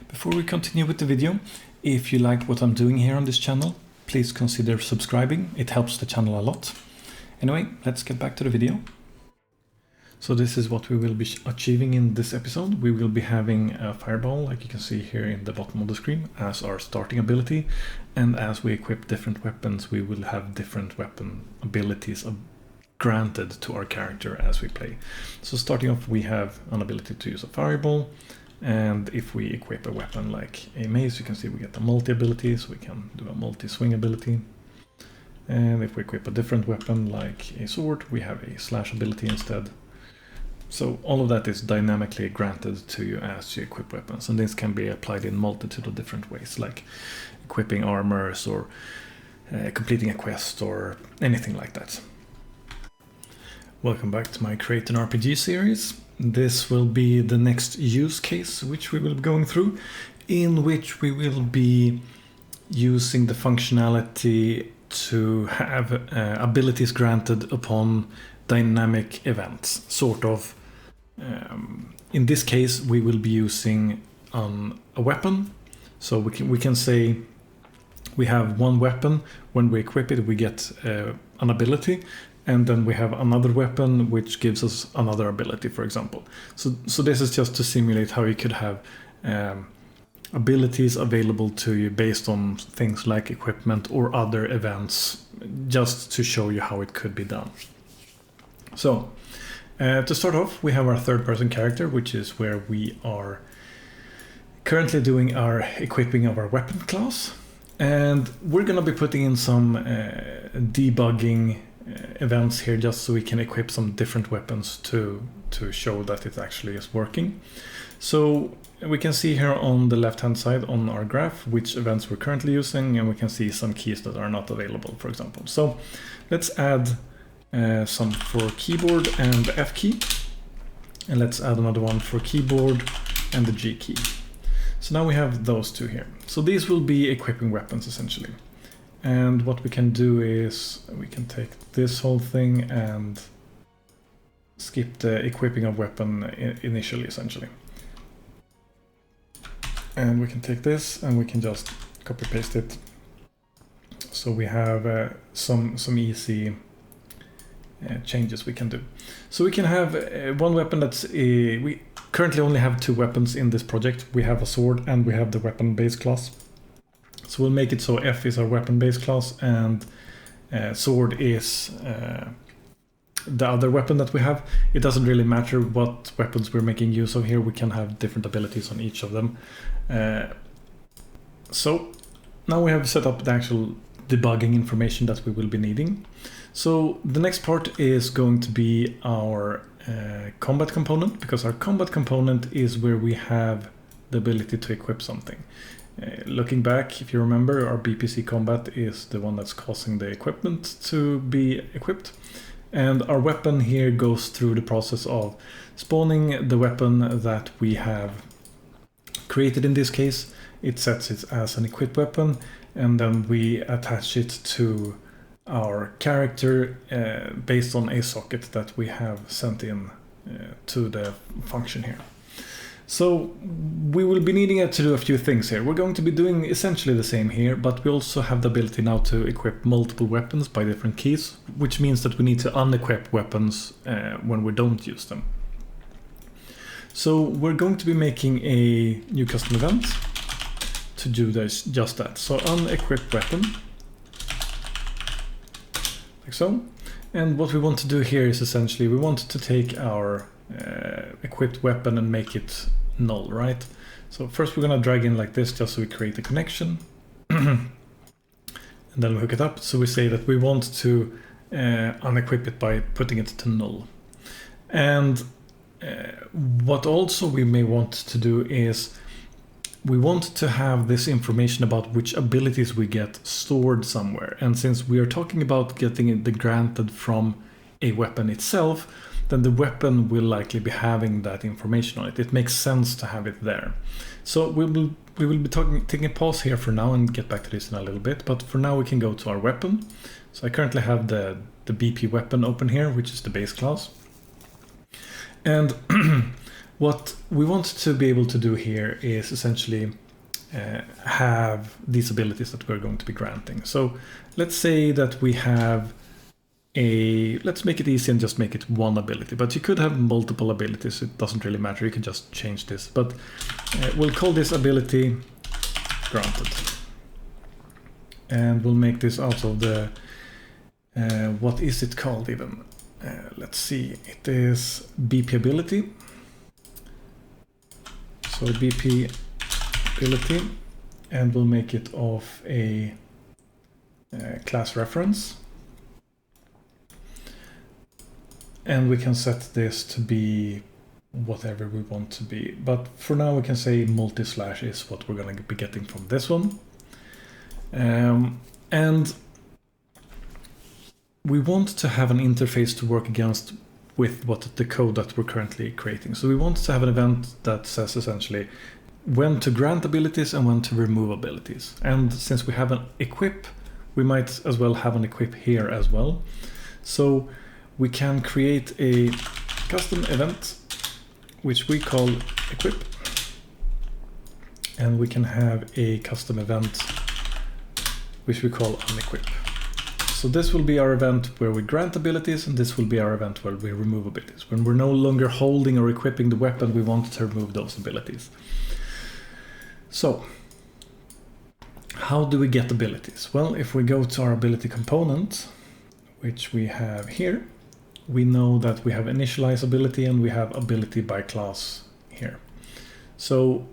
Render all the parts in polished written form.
Before we continue with the video, if you like what I'm doing here on this channel, please consider subscribing. It helps the channel a lot. Anyway, let's get back to the video. So this is what we will be achieving in this episode. We will be having a fireball, like you can see here in the bottom of the screen, as our starting ability. And as we equip different weapons, we will have different weapon abilities granted to our character as we play. So starting off, we have an ability to use a fireball. And if we equip a weapon like a mace, you can see we get a multi-ability, so we can do a multi-swing ability. And if we equip a different weapon like a sword, we have a slash ability instead. So all of that is dynamically granted to you as you equip weapons, and this can be applied in multitude of different ways, like equipping armors or completing a quest or anything like that. Welcome back to my Create an RPG series. This will be the next use case which we will be going through, in which we will be using the functionality to have abilities granted upon dynamic events, sort of. In this case, we will be using a weapon. So we can say we have one weapon. When we equip it, we get an ability. And then we have another weapon which gives us another ability, for example. So this is just to simulate how you could have abilities available to you based on things like equipment or other events, just to show you how it could be done. So to start off, we have our third person character, which is where we are currently doing our equipping of our weapon class. And we're going to be putting in some debugging events here just so we can equip some different weapons to show that it actually is working. So we can see here on the left hand side on our graph which events we're currently using, and we can see some keys that are not available, for example. So let's add some for keyboard and the F key, and let's add another one for keyboard and the G key. So now we have those two here. So these will be equipping weapons essentially. And what we can do is we can take this whole thing and skip the equipping of weapon initially, essentially. And we can take this and we can just copy paste it. So we have some easy changes we can do. So we can have one weapon that's we currently only have two weapons in this project. We have a sword and we have the weapon base class. So we'll make it so F is our weapon base class and sword is the other weapon that we have. It doesn't really matter what weapons we're making use of here. We can have different abilities on each of them. So now we have set up the actual debugging information that we will be needing. So the next part is going to be our combat component, because our combat component is where we have the ability to equip something. Looking back, if you remember, our BPC combat is the one that's causing the equipment to be equipped. And our weapon here goes through the process of spawning the weapon that we have created in this case. It sets it as an equipped weapon, and then we attach it to our character based on a socket that we have sent in to the function here. So we will be needing to do a few things here. We're going to be doing essentially the same here, but we also have the ability now to equip multiple weapons by different keys, which means that we need to unequip weapons when we don't use them. So we're going to be making a new custom event to do this, just that. So unequip weapon, like so. And what we want to do here is essentially we want to take our equipped weapon and make it null, right? So first we're going to drag in like this just so we create a connection. And then we hook it up. So we say that we want to unequip it by putting it to null. And what also we may want to do is we want to have this information about which abilities we get stored somewhere. And since we are talking about getting it granted from a weapon itself, then the weapon will likely be having that information on it. It makes sense to have it there. So we will be taking a pause here for now and get back to this in a little bit. But for now we can go to our weapon. So I currently have the BP weapon open here, which is the base class. And what we want to be able to do here is essentially have these abilities that we're going to be granting. So let's say that we have let's make it easy and just make it one ability, but you could have multiple abilities. It doesn't really matter. You can just change this, but we'll call this ability granted. And we'll make this out of the, what is it called even? Let's see, it is BP ability. So BP ability, and we'll make it of a class reference. And we can set this to be whatever we want to be. But for now we can say multi/ is what we're going to be getting from this one. And we want to have an interface to work against with the code that we're currently creating. So we want to have an event that says essentially when to grant abilities and when to remove abilities. And since we have an equip, we might as well have an equip here as well. So we can create a custom event which we call equip, and we can have a custom event which we call unequip. So this will be our event where we grant abilities, and this will be our event where we remove abilities. When we're no longer holding or equipping the weapon, we want to remove those abilities. So how do we get abilities? Well, if we go to our ability component, which we have here, we know that we have initialize ability and we have ability by class here. So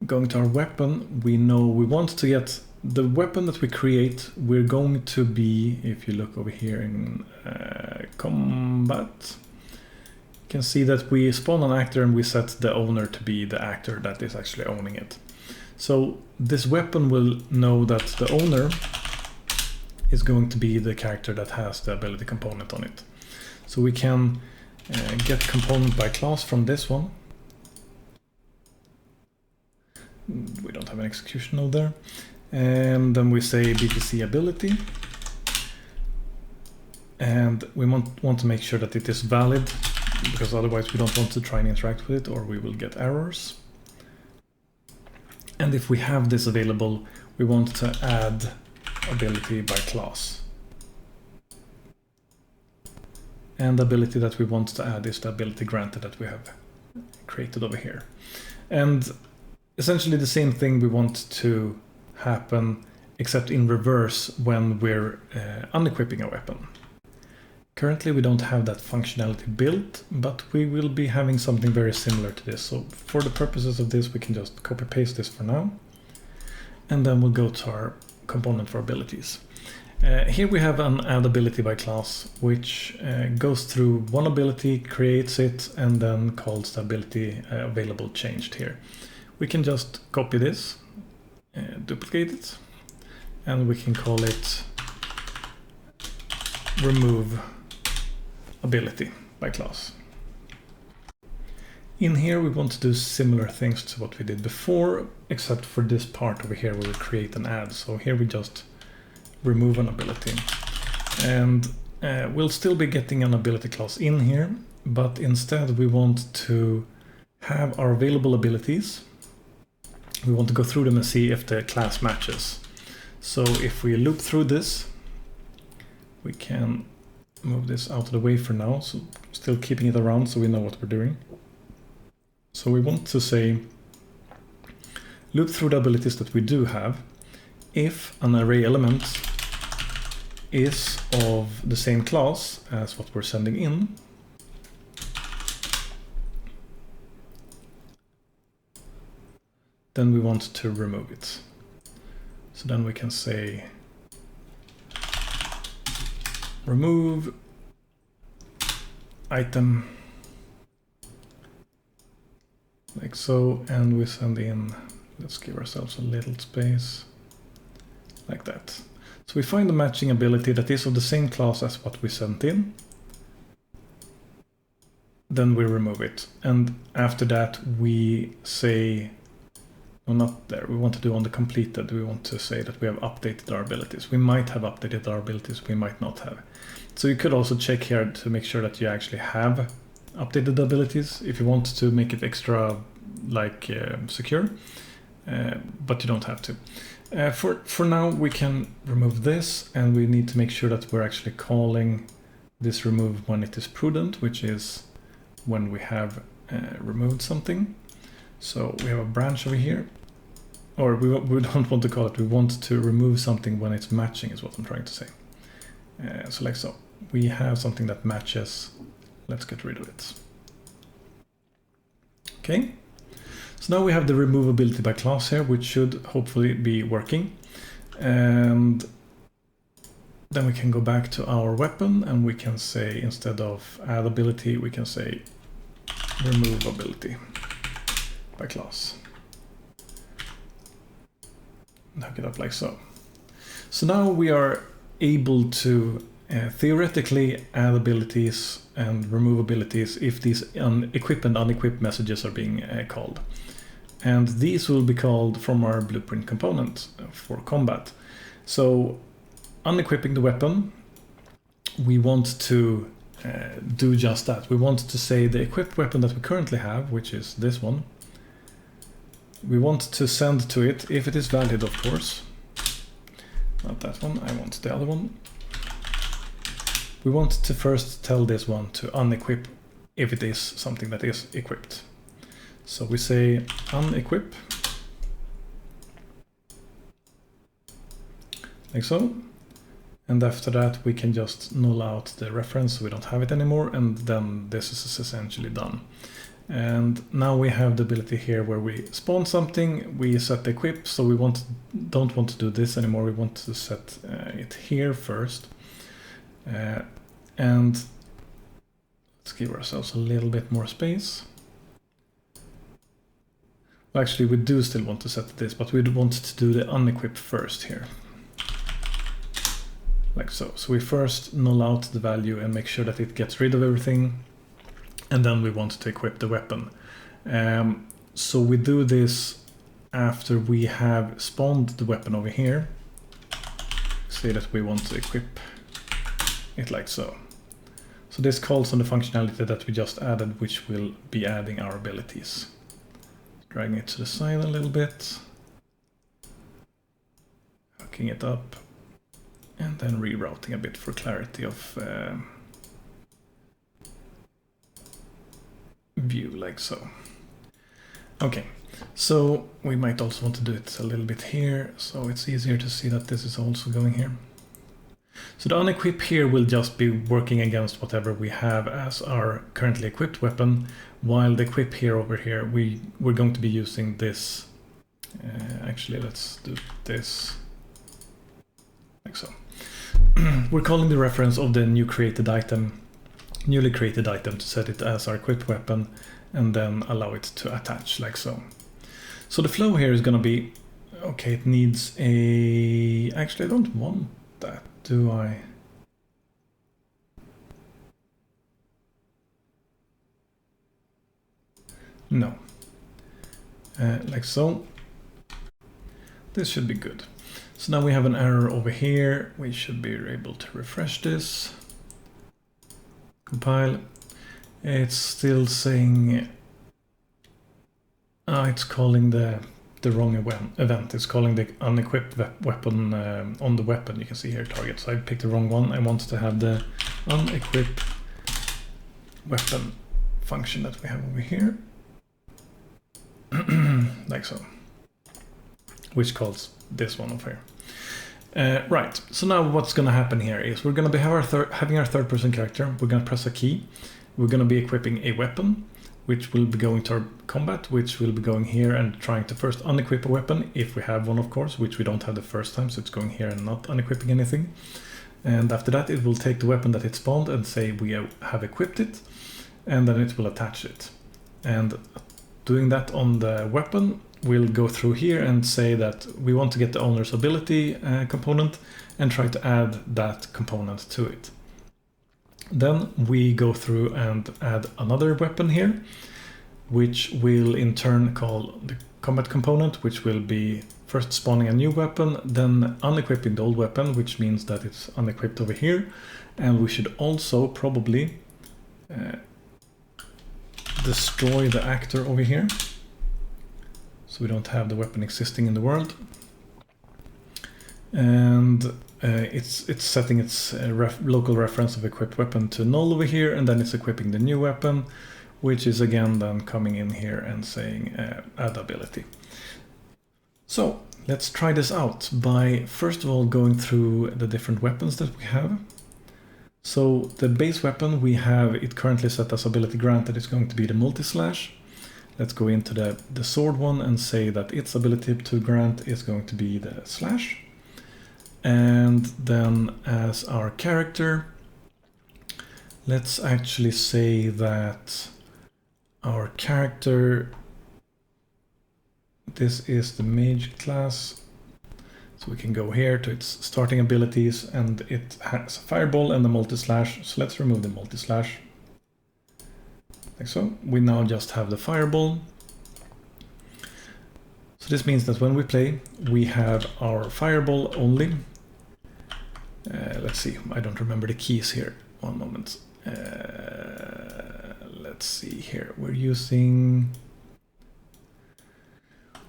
going to our weapon, we know we want to get the weapon that we create. We're going to be, if you look over here in combat, you can see that we spawn an actor and we set the owner to be the actor that is actually owning it. So this weapon will know that the owner is going to be the character that has the ability component on it. So we can get component by class from this one. We don't have an execution node there. And then we say BTC ability. And we want to make sure that it is valid, because otherwise we don't want to try and interact with it or we will get errors. And if we have this available, we want to add ability by class. And the ability that we want to add is the ability granted that we have created over here. And essentially the same thing we want to happen, except in reverse when we're unequipping a weapon. Currently we don't have that functionality built, but we will be having something very similar to this. So for the purposes of this, we can just copy paste this for now. And then we'll go to our component for abilities. Here we have an add ability by class, which goes through one ability, creates it, and then calls the ability available changed here. We can just copy this, duplicate it, and we can call it remove ability by class. In here we want to do similar things to what we did before, except for this part over here where we create an add. So here we just remove an ability, and we'll still be getting an ability class in here, but instead we want to have our available abilities. We want to go through them and see if the class matches. So if we loop through this, we can move this out of the way for now, so still keeping it around so we know what we're doing. So we want to say loop through the abilities that we do have. If an array element is of the same class as what we're sending in, then we want to remove it. So then we can say remove item, like so, and we send in, let's give ourselves a little space, like that. So we find the matching ability that is of the same class as what we sent in, then we remove it. And after that we say, no, not there, we want to do on the completed, we want to say that we have updated our abilities. We might have updated our abilities, we might not have. So you could also check here to make sure that you actually have updated abilities if you want to make it extra like secure, but you don't have to. For now we can remove this, and we need to make sure that we're actually calling this remove when it is prudent, which is when we have removed something. So we have a branch over here, or we don't want to call it, we want to remove something when it's matching is what I'm trying to say. So like so, we have something that matches, let's get rid of it. Okay, so now we have the removability by class here, which should hopefully be working. And then we can go back to our weapon, and we can say, instead of add ability, we can say remove ability by class. Hook it up like so. So now we are able to theoretically add abilities and remove abilities if these equip and unequip messages are being called. And these will be called from our blueprint component for combat. So unequipping the weapon, we want to do just that. We want to say the equipped weapon that we currently have, which is this one. We want to send to it, if it is valid of course. Not that one, I want the other one. We want to first tell this one to unequip if it is something that is equipped. So we say unequip, like so. And after that we can just null out the reference so we don't have it anymore, and then this is essentially done. And now we have the ability here where we spawn something, we set the equip, so we don't want to do this anymore, we want to set it here first. And let's give ourselves a little bit more space. Well, actually we do still want to set this, but we want to do the unequip first here. Like so. So we first null out the value and make sure that it gets rid of everything. And then we want to equip the weapon. So we do this after we have spawned the weapon over here. Say that we want to equip it like so. So this calls on the functionality that we just added, which will be adding our abilities. Dragging it to the side a little bit. Hooking it up. And then rerouting a bit for clarity of view, like so. Okay, so we might also want to do it a little bit here, so it's easier to see that this is also going here. So the unequip here will just be working against whatever we have as our currently equipped weapon, while the equip here over here, we're going to be using this. Actually, let's do this like so. We're calling the reference of the newly created item to set it as our equipped weapon, and then allow it to attach like so. So the flow here is going to be, okay, it needs a, actually I don't want that, do I? No. Like so. This should be good. So now we have an error over here. We should be able to refresh this. Compile. It's still saying it's calling the wrong event. It's calling the unequipped weapon on the weapon. You can see here target. So I picked the wrong one. I wanted to have the unequip weapon function that we have over here. Like so. Which calls this one over here. Right, so now what's going to happen here is we're going to be having our third person character. We're going to press a key. We're going to be equipping a weapon, which will be going to our combat, which will be going here and trying to first unequip a weapon, if we have one of course, which we don't have the first time, so it's going here and not unequipping anything. And after that it will take the weapon that it spawned and say we have equipped it, and then it will attach it. And doing that on the weapon, we'll go through here and say that we want to get the owner's ability component and try to add that component to it. Then we go through and add another weapon here, which will in turn call the combat component, which will be first spawning a new weapon, then unequipping the old weapon, which means that it's unequipped over here. And we should also probably destroy the actor over here. So we don't have the weapon existing in the world. And it's setting its local reference of equipped weapon to null over here, and then it's equipping the new weapon, which is again then coming in here and saying add ability. So let's try this out by first of all going through the different weapons that we have. So the base weapon we have it currently set as ability granted is going to be the multi-slash. Let's go into the sword one and say that its ability to grant is going to be the slash. And then as our character, let's actually say that our character, this is the mage class. So we can go here to its starting abilities, and it has a fireball and the multi-slash. So let's remove the multi-slash. Like so. We now just have the fireball. So this means that when we play, we have our fireball only. Let's see, I don't remember the keys here. One moment. Let's see here. We're using...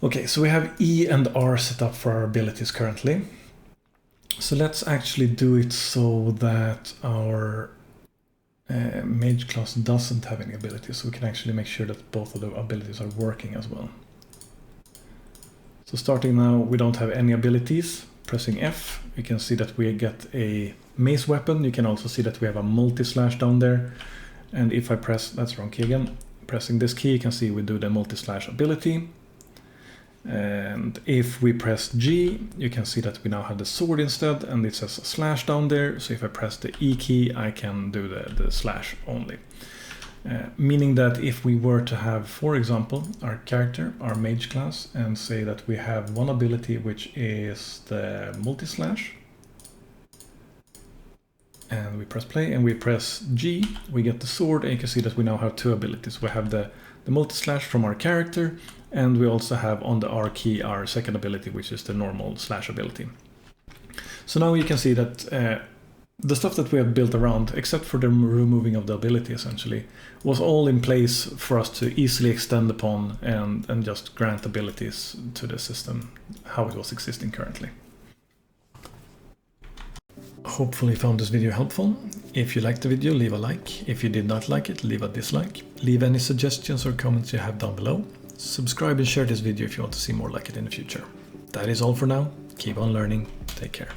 Okay, so we have E and R set up for our abilities currently. So let's actually do it so that our mage class doesn't have any abilities. So we can actually make sure that both of the abilities are working as well. So starting now, we don't have any abilities. Pressing F, you can see that we get a mace weapon. You can also see that we have a multi-slash down there. And if I press, that's wrong key again, pressing this key, you can see we do the multi-slash ability. And if we press G, you can see that we now have the sword instead, and it says a slash down there. So if I press the E key, I can do the slash only. Meaning that if we were to have, for example, our character, our mage class, and say that we have one ability which is the multi-slash, and we press play and we press G, we get the sword, and you can see that we now have two abilities. We have the multi-slash from our character, and we also have on the R key our second ability, which is the normal slash ability. So now you can see that the stuff that we have built around, except for the removing of the ability essentially, was all in place for us to easily extend upon and just grant abilities to the system how it was existing currently. Hopefully you found this video helpful. If you liked the video, leave a like. If you did not like it, leave a dislike. Leave any suggestions or comments you have down below. Subscribe and share this video if you want to see more like it in the future. That is all for now. Keep on learning. Take care.